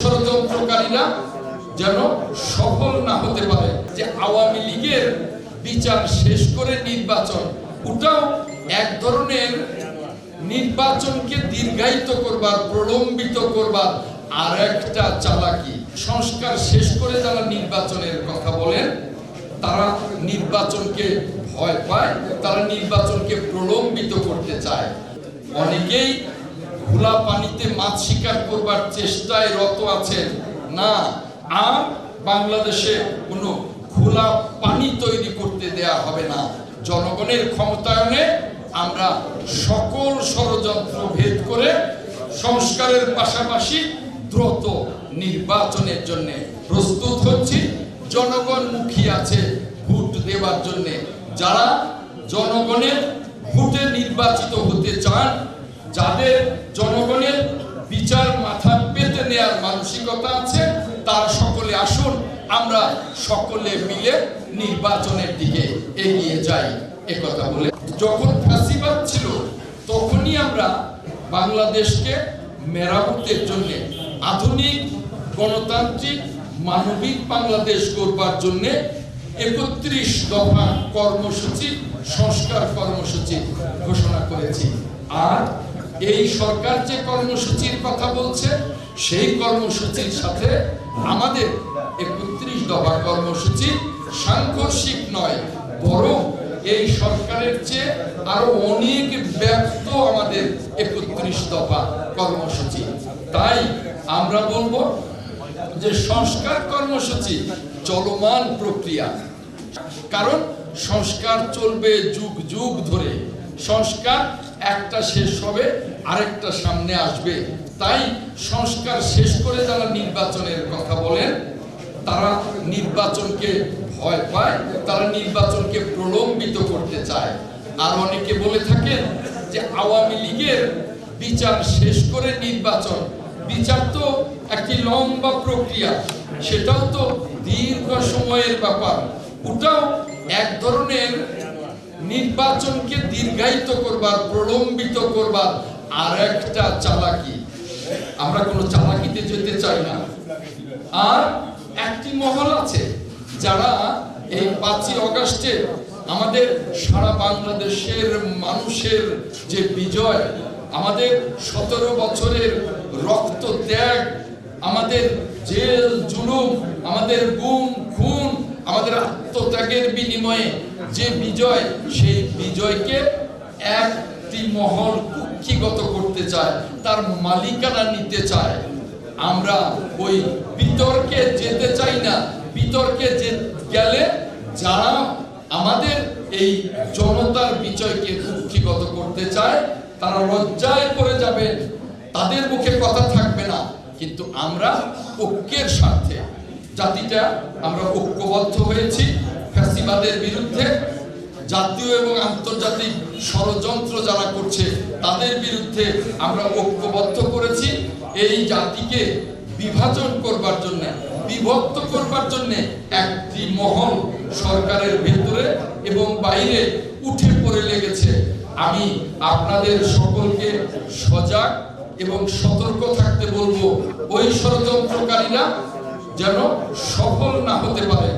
ষড়যন্ত্রকারীরা যেন সফল না হতে পারে। যে আওয়ামী লীগের বিচার শেষ করে নির্বাচন, ওটাও এক ধরনের নির্বাচনকে দীর্ঘায়িত করবার, প্রলম্বিত করবার আর একটা চালাকি। সংস্কার শেষ করে যারা নির্বাচনের কথা বলেন, তারা নির্বাচনকে ভয় পায়, তারা নির্বাচনকে প্রলম্বিত করতে চায়। অনেকেই খোলা পানিতে মাছ শিকার করবার চেষ্টায় রত আছেন। না, আর বাংলাদেশে কোনো খোলা পানি তৈরি করতে দেয়া হবে না। জনগণের ক্ষমতায়নে আমরা সকল ষড়যন্ত্র ভেদ করে সংস্কারের পাশাপাশি দ্রুত নির্বাচনের জন্য প্রস্তুত হচ্ছি। জনগণ মুখী আছে ভোট দেওয়ার জন্য। যারা জনগণের ভোটে নির্বাচিত হতে চান, যাদের জনগণের বিচার মাথা পেতে নেওয়ার মানসিকতা আছে, তার সকলে আসুন, আমরা সকলে মিলে নির্বাচনের দিকে এগিয়ে যাই। একথা বলে, যখন ফ্যাসিবাদ ছিল তখনই আমরা বাংলাদেশকে মেরামতের জন্য আধুনিক গণতান্ত্রিক মানবিক বাংলাদেশ করবার জন্য ৩১ দফা কর্মসূচি, সংস্কার কর্মসূচি ঘোষণা করেছি। আর এই সরকার যে কর্মসূচির কথা বলছে, সেই কর্মসূচির সাথে আমাদের ৩১ দফা কর্মসূচি সাংঘর্ষিক নয়, বরং এই সরকারের চেয়ে আরো অনেক ব্যাপ্ত আমাদের ৩১ দফা কর্মসূচি। তাই আমরা বলবো যে সংস্কার কর্মসূচি চলমান প্রক্রিয়া, কারণ সংস্কার চলবে যুগ যুগ ধরে। সংস্কার একটা শেষ হবে, আরেকটা সামনে আসবে। তাই সংস্কার শেষ করে যারা নির্বাচনের কথা বলেন, তারা নির্বাচনকে ভয় পায়, তারা নির্বাচনকে প্রলম্বিত করতে চায়। আর অনেকে বলে থাকেন যে আওয়ামী লীগের বিচার শেষ করে নির্বাচন। বিচার তো একটি লম্বা প্রক্রিয়া, সেটাও তো দীর্ঘ সময়ের ব্যাপার। ওটাও এক ধরনের নির্বাচনকে দীর্ঘায়িত করবার, প্রলম্বিত করবার আর একটা চালাকি। আমরা কোনো চালাকিতে যেতে চাই না। আর একটি মহল আছে যারা এই ৫ই আগস্টে আমাদের সারা বাংলাদেশের মানুষের যে বিজয়, আমাদের ১৭ বছরের রক্ত ত্যাগ, আমাদের জেল জুলুম, আমাদের গুম খুন, আমাদের আত্মত্যাগের বিনিময়ে যে বিজয়, সেই বিজয়কে একটি মহল কুক্ষিগত করতে চায়, তার মালিকানা নিতে চায়। আমরা ওই বিতর্কে যেতে চাই না। বিতর্কে গেলে যারা আমাদের এই জনতার বিজয়কে কুক্ষিগত করতে চায়, তারা লজ্জায় পড়ে যাবেন, তাদের মুখে কথা থাকবে না। কিন্তু আমরা ঐক্যের স্বার্থে, জাতিটা আমরা ঐক্যবদ্ধ হয়েছি ফ্যাসিবাদের বিরুদ্ধে। জাতীয় এবং আন্তর্জাতিক ষড়যন্ত্র যারা করছে, তাদের বিরুদ্ধে আমরা ঐক্যবদ্ধ করেছি। এই জাতিকে বিভাজন করবার জন্য, বিভক্ত করবার জন্য একটি মহল সরকারের ভেতরে এবং বাইরে উঠে পড়ে লেগেছে। আমি আপনাদের সকলকে সজাগ এবং সতর্ক থাকতে বলবো, ওই ষড়যন্ত্রকারীরা যেন সফল না হতে পারে।